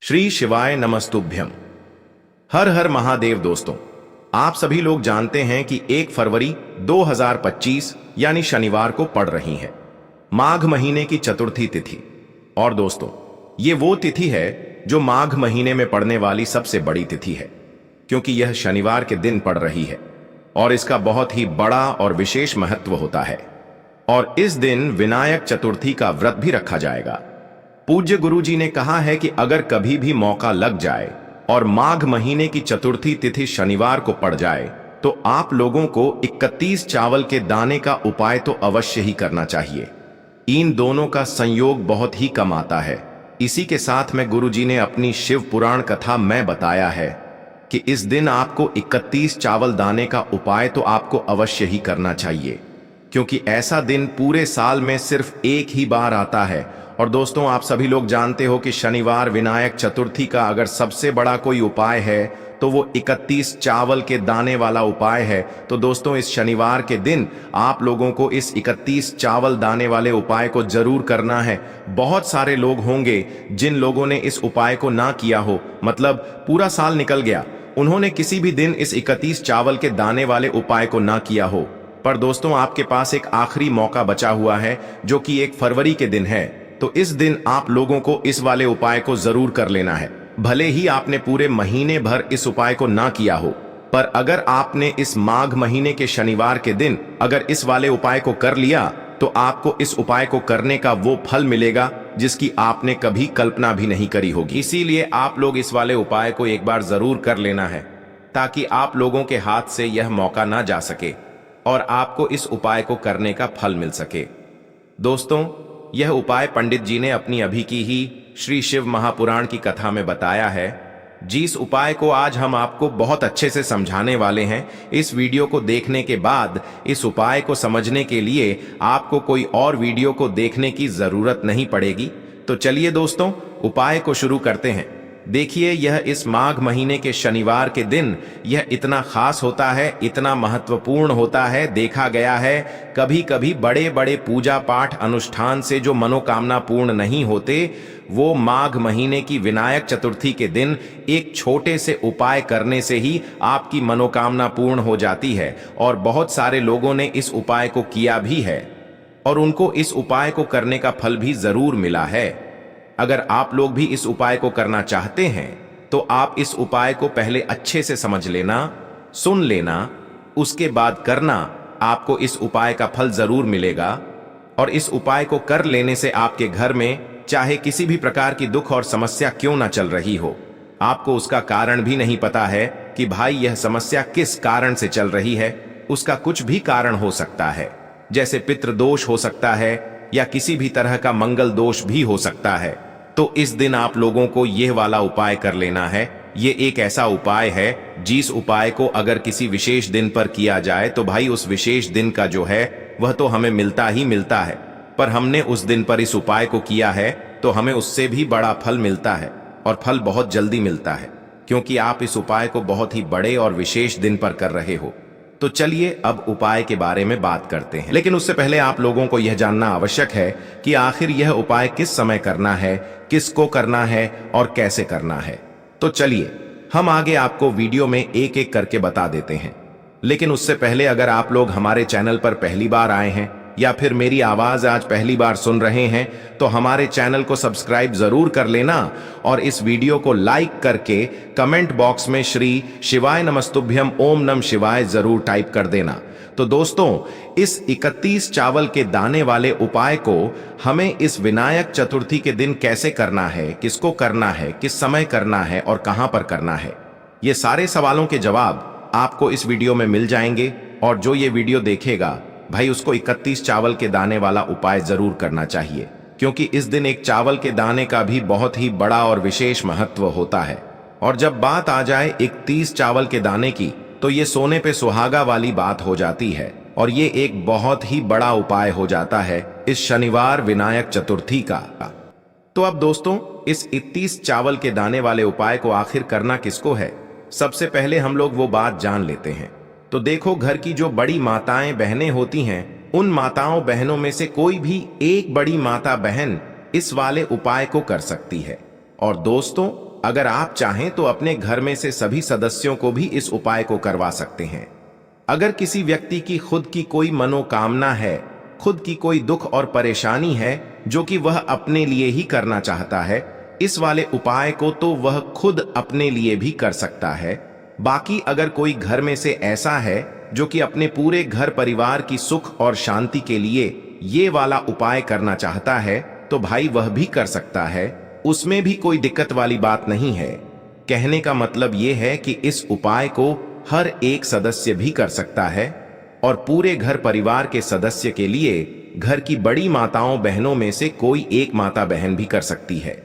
श्री शिवाय नमस्तुभ्यम। हर हर महादेव। दोस्तों, आप सभी लोग जानते हैं कि 1 फरवरी 2025 यानी शनिवार को पड़ रही है माघ महीने की चतुर्थी तिथि। और दोस्तों, ये वो तिथि है जो माघ महीने में पड़ने वाली सबसे बड़ी तिथि है, क्योंकि यह शनिवार के दिन पड़ रही है और इसका बहुत ही बड़ा और विशेष महत्व होता है। और इस दिन विनायक चतुर्थी का व्रत भी रखा जाएगा। पूज्य गुरुजी ने कहा है कि अगर कभी भी मौका लग जाए और माघ महीने की चतुर्थी तिथि शनिवार को पड़ जाए तो आप लोगों को 31 चावल के दाने का उपाय तो अवश्य ही करना चाहिए। इन दोनों का संयोग बहुत ही कम आता है। इसी के साथ में गुरुजी ने अपनी शिव पुराण कथा में बताया है कि इस दिन आपको 31 चावल दाने का उपाय तो आपको अवश्य ही करना चाहिए, क्योंकि ऐसा दिन पूरे साल में सिर्फ एक ही बार आता है। और दोस्तों, आप सभी लोग जानते हो कि शनिवार विनायक चतुर्थी का अगर सबसे बड़ा कोई उपाय है तो वो 31 चावल के दाने वाला उपाय है। तो दोस्तों, इस शनिवार के दिन आप लोगों को इस 31 चावल दाने वाले उपाय को जरूर करना है। बहुत सारे लोग होंगे जिन लोगों ने इस उपाय को ना किया हो, मतलब पूरा साल निकल गया, उन्होंने किसी भी दिन इस 31 चावल के दाने वाले उपाय को ना किया हो। पर दोस्तों, आपके पास एक आखिरी मौका बचा हुआ है जो कि 1 फरवरी के दिन है। तो इस दिन आप लोगों को इस वाले उपाय को जरूर कर लेना है। भले ही आपने पूरे महीने भर इस उपाय को ना किया हो, पर अगर आपने इस माघ महीने के शनिवार के दिन अगर इस वाले उपाय को कर लिया तो आपको इस उपाय को करने का वो फल मिलेगा जिसकी आपने कभी कल्पना भी नहीं करी होगी। इसीलिए आप लोग इस वाले उपाय को एक बार जरूर कर लेना है, ताकि आप लोगों के हाथ से यह मौका ना जा सके और आपको इस उपाय को करने का फल मिल सके। दोस्तों, यह उपाय पंडित जी ने अपनी अभी की ही श्री शिव महापुराण की कथा में बताया है, जिस उपाय को आज हम आपको बहुत अच्छे से समझाने वाले हैं। इस वीडियो को देखने के बाद इस उपाय को समझने के लिए आपको कोई और वीडियो को देखने की जरूरत नहीं पड़ेगी। तो चलिए दोस्तों, उपाय को शुरू करते हैं। देखिए, यह इस माघ महीने के शनिवार के दिन यह इतना खास होता है, इतना महत्वपूर्ण होता है। देखा गया है कभी कभी बड़े बड़े पूजा पाठ अनुष्ठान से जो मनोकामना पूर्ण नहीं होते, वो माघ महीने की विनायक चतुर्थी के दिन एक छोटे से उपाय करने से ही आपकी मनोकामना पूर्ण हो जाती है। और बहुत सारे लोगों ने इस उपाय को किया भी है और उनको इस उपाय को करने का फल भी जरूर मिला है। अगर आप लोग भी इस उपाय को करना चाहते हैं तो आप इस उपाय को पहले अच्छे से समझ लेना, सुन लेना, उसके बाद करना। आपको इस उपाय का फल जरूर मिलेगा। और इस उपाय को कर लेने से आपके घर में चाहे किसी भी प्रकार की दुख और समस्या क्यों ना चल रही हो, आपको उसका कारण भी नहीं पता है कि भाई यह समस्या किस कारण से चल रही है, उसका कुछ भी कारण हो सकता है। जैसे पितृदोष हो सकता है या किसी भी तरह का मंगल दोष भी हो सकता है। तो इस दिन आप लोगों को यह वाला उपाय कर लेना है। ये एक ऐसा उपाय है जिस उपाय को अगर किसी विशेष दिन पर किया जाए तो भाई उस विशेष दिन का जो है वह तो हमें मिलता ही मिलता है। पर हमने उस दिन पर इस उपाय को किया है तो हमें उससे भी बड़ा फल मिलता है, और फल बहुत जल्दी मिलता है, क्योंकि आप इस उपाय को बहुत ही बड़े और विशेष दिन पर कर रहे हो। तो चलिए अब उपाय के बारे में बात करते हैं। लेकिन उससे पहले आप लोगों को यह जानना आवश्यक है कि आखिर यह उपाय किस समय करना है, किसको करना है और कैसे करना है। तो चलिए हम आगे आपको वीडियो में एक एक करके बता देते हैं। लेकिन उससे पहले अगर आप लोग हमारे चैनल पर पहली बार आए हैं या फिर मेरी आवाज आज पहली बार सुन रहे हैं तो हमारे चैनल को सब्सक्राइब जरूर कर लेना और इस वीडियो को लाइक करके कमेंट बॉक्स में श्री शिवाय नमस्तुभ्यम ओम नम शिवाय जरूर टाइप कर देना। तो दोस्तों, इस 31 चावल के दाने वाले उपाय को हमें इस विनायक चतुर्थी के दिन कैसे करना है, किसको करना है, किस समय करना है और कहां पर करना है, ये सारे सवालों के जवाब आपको इस वीडियो में मिल जाएंगे। और जो ये वीडियो देखेगा भाई उसको 31 चावल के दाने वाला उपाय जरूर करना चाहिए, क्योंकि इस दिन एक चावल के दाने का भी बहुत ही बड़ा और विशेष महत्व होता है। और जब बात आ जाए 31 चावल के दाने की तो ये सोने पे सुहागा वाली बात हो जाती है और ये एक बहुत ही बड़ा उपाय हो जाता है इस शनिवार विनायक चतुर्थी का। तो अब दोस्तों, इस 31 चावल के दाने वाले उपाय को आखिर करना किसको है, सबसे पहले हम लोग वो बात जान लेते हैं। तो देखो, घर की जो बड़ी माताएं बहनें होती हैं, उन माताओं बहनों में से कोई भी एक बड़ी माता बहन इस वाले उपाय को कर सकती है। और दोस्तों, अगर आप चाहें तो अपने घर में से सभी सदस्यों को भी इस उपाय को करवा सकते हैं। अगर किसी व्यक्ति की खुद की कोई मनोकामना है, खुद की कोई दुख और परेशानी है जो कि वह अपने लिए ही करना चाहता है, इस वाले उपाय को तो वह खुद अपने लिए भी कर सकता है। बाकी अगर कोई घर में से ऐसा है जो कि अपने पूरे घर परिवार की सुख और शांति के लिए ये वाला उपाय करना चाहता है, तो भाई वह भी कर सकता है, उसमें भी कोई दिक्कत वाली बात नहीं है। कहने का मतलब ये है कि इस उपाय को हर एक सदस्य भी कर सकता है और पूरे घर परिवार के सदस्य के लिए घर की बड़ी माताओं बहनों में से कोई एक माता बहन भी कर सकती है।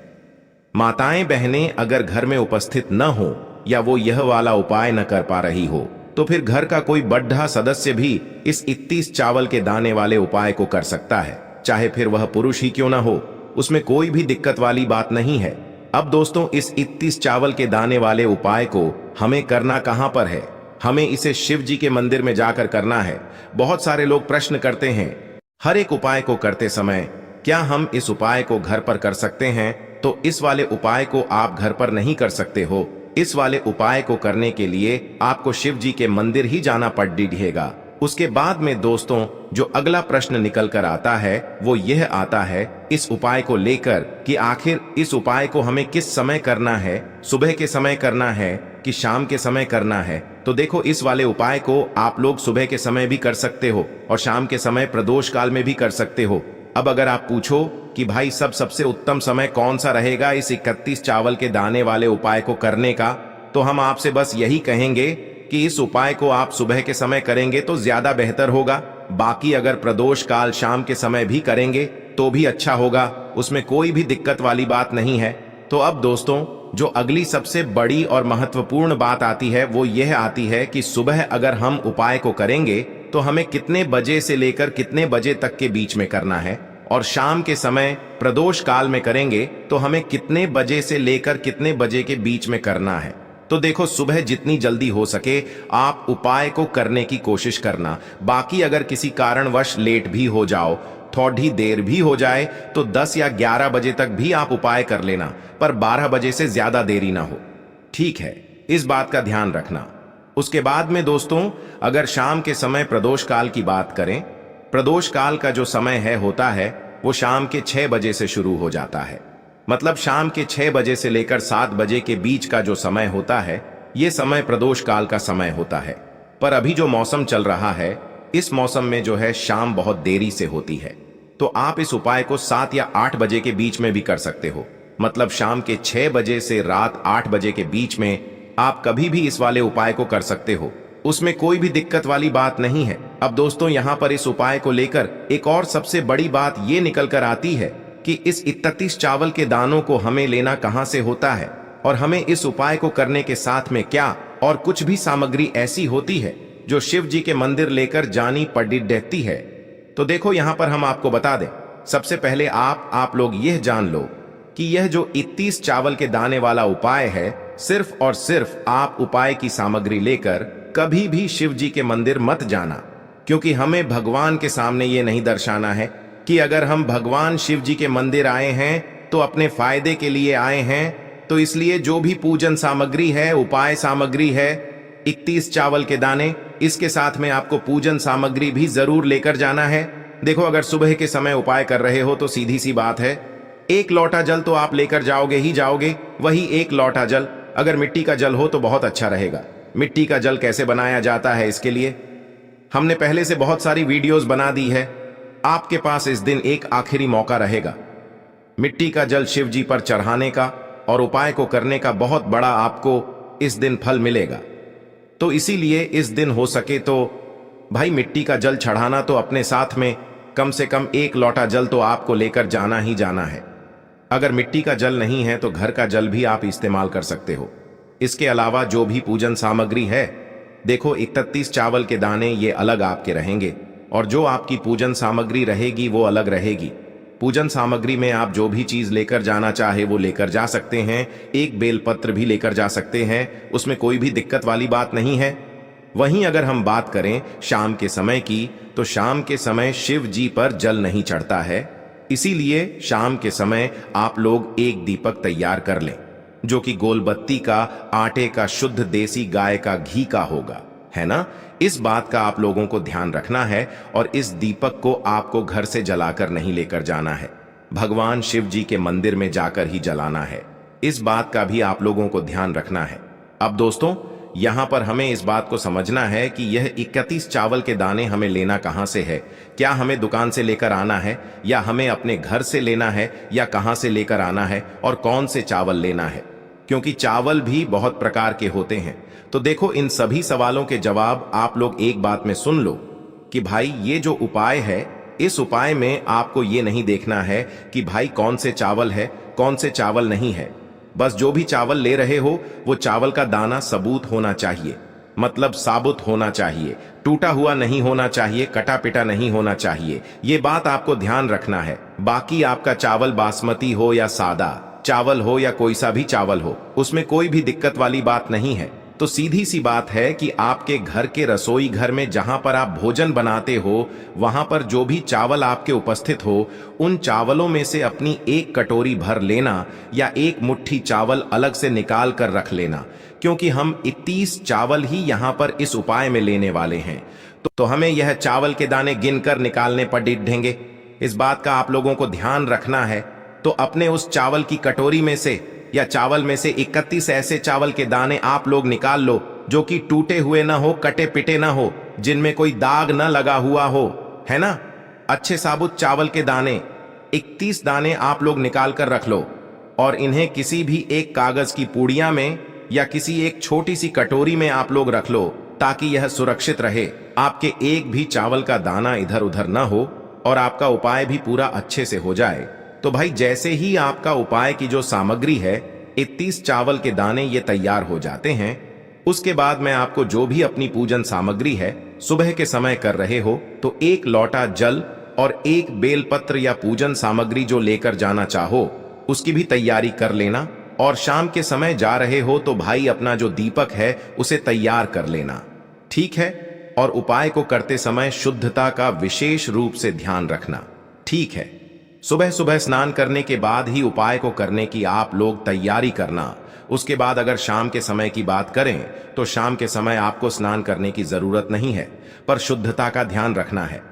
माताएं बहनें अगर घर में उपस्थित न हो या वो यह वाला उपाय न कर पा रही हो, तो फिर घर का कोई बड़ा सदस्य भी इस 31 चावल के दाने वाले उपाय को कर सकता है, चाहे फिर वह पुरुष ही क्यों ना हो, उसमें कोई भी दिक्कत वाली बात नहीं है। अब दोस्तों, इस 31 चावल के दाने वाले उपाय को हमें करना कहां पर है? हमें इसे शिव जी के मंदिर में जाकर करना है। बहुत सारे लोग प्रश्न करते हैं, हर एक उपाय को करते समय क्या हम इस उपाय को घर पर कर सकते हैं? तो इस वाले उपाय को आप घर पर नहीं कर सकते हो। इस वाले उपाय को करने के लिए आपको शिव जी के मंदिर ही जाना पड़ेगा। उसके बाद में दोस्तों, जो अगला प्रश्न निकल कर आता है वो यह आता है इस उपाय को लेकर कि आखिर इस उपाय को हमें किस समय करना है, सुबह के समय करना है कि शाम के समय करना है? तो देखो, इस वाले उपाय को आप लोग सुबह के समय भी कर सकते हो और शाम के समय प्रदोष काल में भी कर सकते हो। अब अगर आप पूछो कि भाई सबसे उत्तम समय कौन सा रहेगा इस 31 चावल के दाने वाले उपाय को करने का, तो हम आपसे बस यही कहेंगे कि इस उपाय को आप सुबह के समय करेंगे तो ज्यादा बेहतर होगा। बाकी अगर प्रदोष काल शाम के समय भी करेंगे तो भी अच्छा होगा, उसमें कोई भी दिक्कत वाली बात नहीं है। तो अब दोस्तों, जो अगली सबसे बड़ी और महत्वपूर्ण बात आती है वो यह आती है कि सुबह अगर हम उपाय को करेंगे तो हमें कितने बजे से लेकर कितने बजे तक के बीच में करना है, और शाम के समय प्रदोष काल में करेंगे तो हमें कितने बजे से लेकर कितने बजे के बीच में करना है। तो देखो, सुबह जितनी जल्दी हो सके आप उपाय को करने की कोशिश करना। बाकी अगर किसी कारणवश लेट भी हो जाओ, थोड़ी देर भी हो जाए, तो 10 या 11 बजे तक भी आप उपाय कर लेना, पर 12 बजे से ज्यादा देरी ना हो, ठीक है? इस बात का ध्यान रखना। उसके बाद में दोस्तों, अगर शाम के समय प्रदोष काल की बात करें, प्रदोष काल का जो समय होता है वो शाम के 6 बजे से शुरू हो जाता है। मतलब शाम के 6 बजे से लेकर 7 बजे के बीच का जो समय होता है, ये समय प्रदोष काल का समय होता है। पर अभी जो मौसम चल रहा है, इस मौसम में जो है शाम बहुत देरी से होती है, तो आप इस उपाय को 7 या 8 बजे के बीच में भी कर सकते हो। मतलब शाम के 6 बजे से रात 8 बजे के बीच में आप कभी भी इस वाले उपाय को कर सकते हो, उसमें कोई भी दिक्कत वाली बात नहीं है। अब दोस्तों, यहाँ पर इस उपाय को लेकर एक और सबसे बड़ी बात ये निकल कर आती है कि इस 31 चावल के दानों को हमें लेना कहाँ से होता है, और हमें इस उपाय को करने के साथ में क्या और कुछ भी सामग्री ऐसी होती है जो शिव जी के मंदिर लेकर जानी पड़ती है। तो देखो, यहाँ पर हम आपको बता दें, सबसे पहले आप लोग यह जान लो कि यह जो 31 चावल के दाने वाला उपाय है, सिर्फ और सिर्फ आप उपाय की सामग्री लेकर कभी भी शिव जी के मंदिर मत जाना, क्योंकि हमें भगवान के सामने ये नहीं दर्शाना है कि अगर हम भगवान शिव जी के मंदिर आए हैं तो अपने फायदे के लिए आए हैं। तो इसलिए जो भी पूजन सामग्री है, उपाय सामग्री है, 31 चावल के दाने, इसके साथ में आपको पूजन सामग्री भी जरूर लेकर जाना है। देखो, अगर सुबह के समय उपाय कर रहे हो तो सीधी सी बात है, 1 लोटा जल तो आप लेकर जाओगे ही जाओगे। वही 1 लोटा जल अगर मिट्टी का जल हो तो बहुत अच्छा रहेगा। मिट्टी का जल कैसे बनाया जाता है, इसके लिए हमने पहले से बहुत सारी वीडियोस बना दी है। आपके पास इस दिन एक आखिरी मौका रहेगा मिट्टी का जल शिव जी पर चढ़ाने का, और उपाय को करने का बहुत बड़ा आपको इस दिन फल मिलेगा। तो इसीलिए इस दिन हो सके तो भाई मिट्टी का जल चढ़ाना तो अपने साथ में कम से कम 1 लोटा जल तो आपको लेकर जाना ही जाना है। अगर मिट्टी का जल नहीं है तो घर का जल भी आप इस्तेमाल कर सकते हो। इसके अलावा जो भी पूजन सामग्री है, देखो 31 चावल के दाने ये अलग आपके रहेंगे, और जो आपकी पूजन सामग्री रहेगी वो अलग रहेगी। पूजन सामग्री में आप जो भी चीज लेकर जाना चाहे वो लेकर जा सकते हैं। एक बेलपत्र भी लेकर जा सकते हैं, उसमें कोई भी दिक्कत वाली बात नहीं है। वहीं अगर हम बात करें शाम के समय की, तो शाम के समय शिव जी पर जल नहीं चढ़ता है, इसीलिए शाम के समय आप लोग एक दीपक तैयार कर लें। जो कि गोलबत्ती का, आटे का, शुद्ध देसी गाय का घी का होगा, है ना। इस बात का आप लोगों को ध्यान रखना है और इस दीपक को आपको घर से जलाकर नहीं लेकर जाना है, भगवान शिव जी के मंदिर में जाकर ही जलाना है। इस बात का भी आप लोगों को ध्यान रखना है। अब दोस्तों, यहां पर हमें इस बात को समझना है कि यह 31 चावल के दाने हमें लेना कहां से है। क्या हमें दुकान से लेकर आना है, या हमें अपने घर से लेना है, या कहां से लेकर आना है, और कौन से चावल लेना है, क्योंकि चावल भी बहुत प्रकार के होते हैं। तो देखो, इन सभी सवालों के जवाब आप लोग एक बात में सुन लो कि भाई ये जो उपाय है, इस उपाय में आपको ये नहीं देखना है कि भाई कौन से चावल है, कौन से चावल नहीं है। बस जो भी चावल ले रहे हो वो चावल का दाना सबूत होना चाहिए, मतलब साबुत होना चाहिए, टूटा हुआ नहीं होना चाहिए, कटा पिटा नहीं होना चाहिए। ये बात आपको ध्यान रखना है। बाकी आपका चावल बासमती हो या सादा चावल हो या कोई सा भी चावल हो, उसमें कोई भी दिक्कत वाली बात नहीं है। तो सीधी सी बात है कि आपके घर के रसोई घर में जहां पर आप भोजन बनाते हो, वहां पर जो भी चावल आपके उपस्थित हो, उन चावलों में से अपनी एक कटोरी भर लेना या एक मुट्ठी चावल अलग से निकाल कर रख लेना, क्योंकि हम 31 चावल ही यहां पर इस उपाय में लेने वाले हैं। तो हमें यह चावल के दाने गिनकर निकालने पर डिढेंगे। इस बात का आप लोगों को ध्यान रखना है। तो अपने उस चावल की कटोरी में से या चावल में से 31 ऐसे चावल के दाने आप लोग निकाल लो जो कि टूटे हुए ना हो, कटे पिटे ना हो, जिनमें कोई दाग ना लगा हुआ हो, है ना। अच्छे साबुत चावल के दाने 31 दाने आप लोग निकाल कर रख लो और इन्हें किसी भी एक कागज की पुड़िया में या किसी एक छोटी सी कटोरी में आप लोग रख लो, ताकि यह सुरक्षित रहे, आपके एक भी चावल का दाना इधर उधर ना हो और आपका उपाय भी पूरा अच्छे से हो जाए। तो भाई जैसे ही आपका उपाय की जो सामग्री है, 31 चावल के दाने ये तैयार हो जाते हैं, उसके बाद मैं आपको जो भी अपनी पूजन सामग्री है सुबह के समय कर रहे हो, तो एक लोटा जल और एक बेलपत्र या पूजन सामग्री जो लेकर जाना चाहो उसकी भी तैयारी कर लेना। और शाम के समय जा रहे हो तो भाई अपना जो दीपक है उसे तैयार कर लेना, ठीक है। और उपाय को करते समय शुद्धता का विशेष रूप से ध्यान रखना, ठीक है। सुबह सुबह स्नान करने के बाद ही उपाय को करने की आप लोग तैयारी करना। उसके बाद अगर शाम के समय की बात करें तो शाम के समय आपको स्नान करने की जरूरत नहीं है, पर शुद्धता का ध्यान रखना है।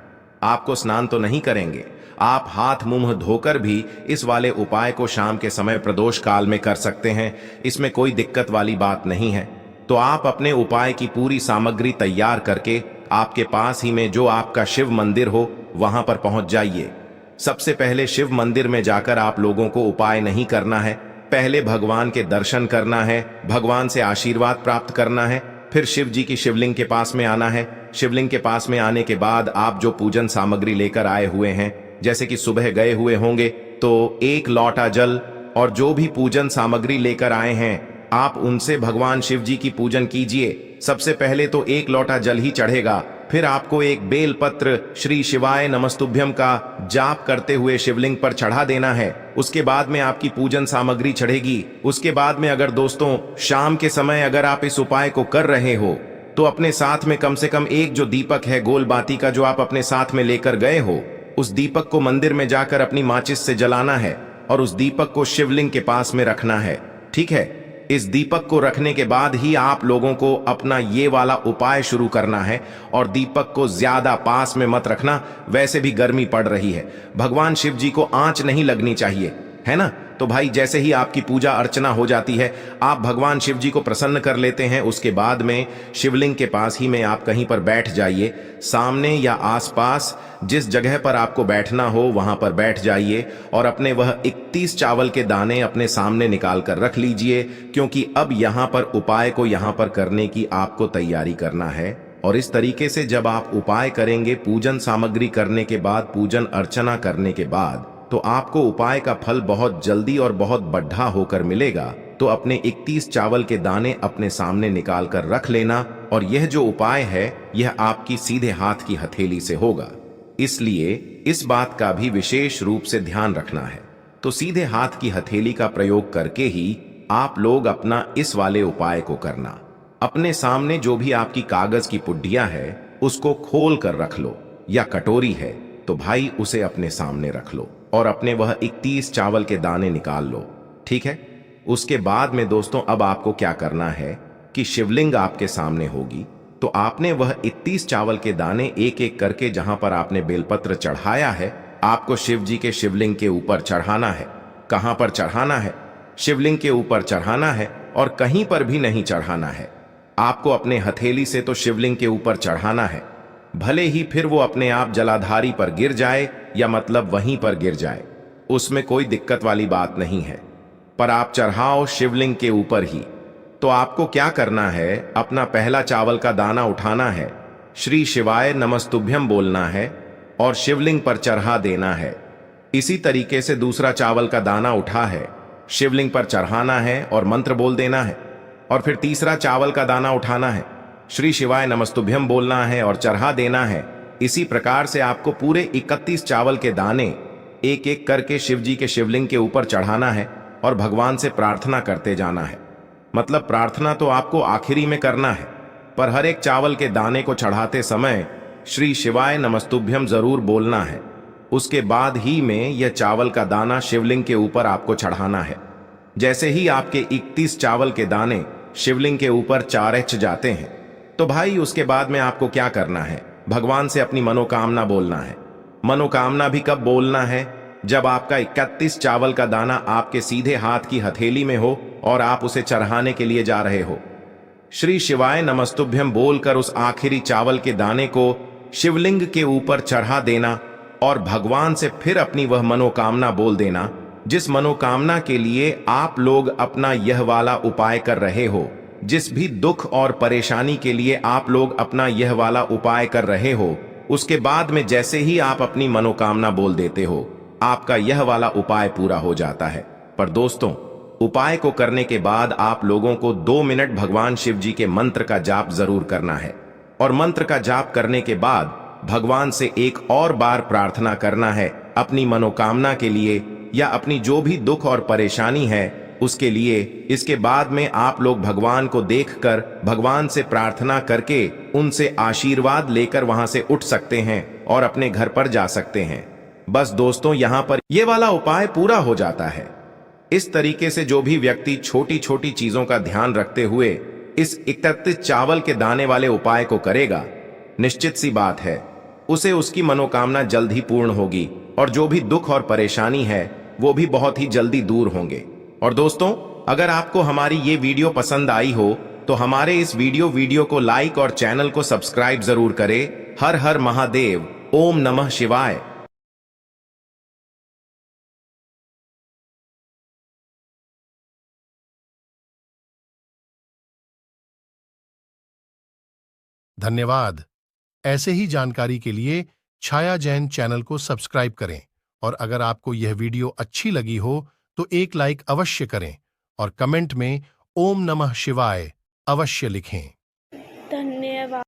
आपको स्नान तो नहीं करेंगे, आप हाथ मुंह धोकर भी इस वाले उपाय को शाम के समय प्रदोष काल में कर सकते हैं, इसमें कोई दिक्कत वाली बात नहीं है। तो आप अपने उपाय की पूरी सामग्री तैयार करके आपके पास ही में जो आपका शिव मंदिर हो वहां पर पहुंच जाइए। सबसे पहले शिव मंदिर में जाकर आप लोगों को उपाय नहीं करना है, पहले भगवान के दर्शन करना है, भगवान से आशीर्वाद प्राप्त करना है, फिर शिव जी की शिवलिंग के पास में आना है। शिवलिंग के पास में आने के बाद आप जो पूजन सामग्री लेकर आए हुए हैं, जैसे कि सुबह गए हुए होंगे तो एक लोटा जल और जो भी पूजन सामग्री लेकर आए हैं आप उनसे भगवान शिव जी की पूजन कीजिए। सबसे पहले तो एक लोटा जल ही चढ़ेगा, फिर आपको एक बेल पत्र श्री शिवाय नमस्तुभ्यम का जाप करते हुए शिवलिंग पर चढ़ा देना है। उसके बाद में आपकी पूजन सामग्री चढ़ेगी। उसके बाद में अगर दोस्तों शाम के समय अगर आप इस उपाय को कर रहे हो तो अपने साथ में कम से कम एक जो दीपक है गोल बाती का जो आप अपने साथ में लेकर गए हो, उस दीपक को मंदिर में जाकर अपनी माचिस से जलाना है और उस दीपक को शिवलिंग के पास में रखना है, ठीक है। इस दीपक को रखने के बाद ही आप लोगों को अपना ये वाला उपाय शुरू करना है और दीपक को ज्यादा पास में मत रखना, वैसे भी गर्मी पड़ रही है, भगवान शिव जी को आंच नहीं लगनी चाहिए, है ना। तो भाई जैसे ही आपकी पूजा अर्चना हो जाती है, आप भगवान शिव जी को प्रसन्न कर लेते हैं, उसके बाद में शिवलिंग के पास ही में आप कहीं पर बैठ जाइए। सामने या आसपास जिस जगह पर आपको बैठना हो वहां पर बैठ जाइए और अपने वह 31 चावल के दाने अपने सामने निकाल कर रख लीजिए, क्योंकि अब यहां पर उपाय को यहां पर करने की आपको तैयारी करना है। और इस तरीके से जब आप उपाय करेंगे, पूजन सामग्री करने के बाद, पूजन अर्चना करने के बाद, तो आपको उपाय का फल बहुत जल्दी और बहुत बढ़ा होकर मिलेगा। तो अपने 31 चावल के दाने अपने सामने निकाल कर रख लेना और यह जो उपाय है यह आपकी सीधे हाथ की हथेली से होगा, इसलिए इस बात का भी विशेष रूप से ध्यान रखना है। तो सीधे हाथ की हथेली का प्रयोग करके ही आप लोग अपना इस वाले उपाय को करना। अपने सामने जो भी आपकी कागज की पुड्डिया है उसको खोल कर रख लो, या कटोरी है तो भाई उसे अपने सामने रख लो और अपने वह 31 चावल के दाने निकाल लो, ठीक है। उसके बाद में दोस्तों अब आपको क्या करना है कि शिवलिंग आपके सामने होगी, तो आपने वह 31 चावल के दाने एक एक करके जहां पर आपने बेलपत्र चढ़ाया है, आपको शिव जी के शिवलिंग के ऊपर चढ़ाना है। कहां पर चढ़ाना है? शिवलिंग के ऊपर चढ़ाना है और कहीं पर भी नहीं चढ़ाना है। आपको अपने हथेली से तो शिवलिंग के ऊपर चढ़ाना है, भले ही फिर वो अपने आप जलाधारी पर गिर जाए या मतलब वहीं पर गिर जाए, उसमें कोई दिक्कत वाली बात नहीं है, पर आप चढ़ाओ शिवलिंग के ऊपर ही। तो आपको क्या करना है, अपना पहला चावल का दाना उठाना है, श्री शिवाय नमस्तुभ्यम बोलना है और शिवलिंग पर चढ़ा देना है। इसी तरीके से दूसरा चावल का दाना उठा है, शिवलिंग पर चढ़ाना है और मंत्र बोल देना है। और फिर तीसरा चावल का दाना उठाना है, श्री शिवाय नमस्तुभ्यम बोलना है और चढ़ा देना है। इसी प्रकार से आपको पूरे 31 चावल के दाने एक एक करके शिव जी के शिवलिंग के ऊपर चढ़ाना है और भगवान से प्रार्थना करते जाना है। मतलब प्रार्थना तो आपको आखिरी में करना है, पर हर एक चावल के दाने को चढ़ाते समय श्री शिवाय नमस्तुभ्यम जरूर बोलना है। उसके बाद ही में यह चावल का दाना शिवलिंग के ऊपर आपको चढ़ाना है। जैसे ही आपके 31 चावल के दाने शिवलिंग के ऊपर चारच जाते हैं, तो भाई उसके बाद में आपको क्या करना है, भगवान से अपनी मनोकामना बोलना है। मनोकामना भी कब बोलना है? जब आपका 31 चावल का दाना आपके सीधे हाथ की हथेली में हो और आप उसे चढ़ाने के लिए जा रहे हो। श्री शिवाय नमस्तुभ्यम बोलकर उस आखिरी चावल के दाने को शिवलिंग के ऊपर चढ़ा देना और भगवान से फिर अपनी वह मनोकामना बोल देना, जिस मनोकामना के लिए आप लोग अपना यह वाला उपाय कर रहे हो, जिस भी दुख और परेशानी के लिए आप लोग अपना यह वाला उपाय कर रहे हो। उसके बाद में जैसे ही आप अपनी मनोकामना बोल देते हो, आपका यह वाला उपाय पूरा हो जाता है। पर दोस्तों, उपाय को करने के बाद आप लोगों को 2 मिनट भगवान शिव जी के मंत्र का जाप जरूर करना है और मंत्र का जाप करने के बाद भगवान से एक और बार प्रार्थना करना है अपनी मनोकामना के लिए या अपनी जो भी दुख और परेशानी है उसके लिए। इसके बाद में आप लोग भगवान को देखकर भगवान से प्रार्थना करके उनसे आशीर्वाद लेकर वहां से उठ सकते हैं और अपने घर पर जा सकते हैं। बस दोस्तों, यहां पर यह वाला उपाय पूरा हो जाता है। इस तरीके से जो भी व्यक्ति छोटी छोटी चीजों का ध्यान रखते हुए इस 31 चावल के दाने वाले उपाय को करेगा, निश्चित सी बात है उसे उसकी मनोकामना जल्द ही पूर्ण होगी और जो भी दुख और परेशानी है वो भी बहुत ही जल्दी दूर होंगे। और दोस्तों, अगर आपको हमारी ये वीडियो पसंद आई हो तो हमारे इस वीडियो को लाइक और चैनल को सब्सक्राइब जरूर करें। हर हर महादेव, ओम नमः शिवाय। धन्यवाद। ऐसे ही जानकारी के लिए छाया जैन चैनल को सब्सक्राइब करें और अगर आपको यह वीडियो अच्छी लगी हो तो एक लाइक अवश्य करें और कमेंट में ओम नमः शिवाय अवश्य लिखें।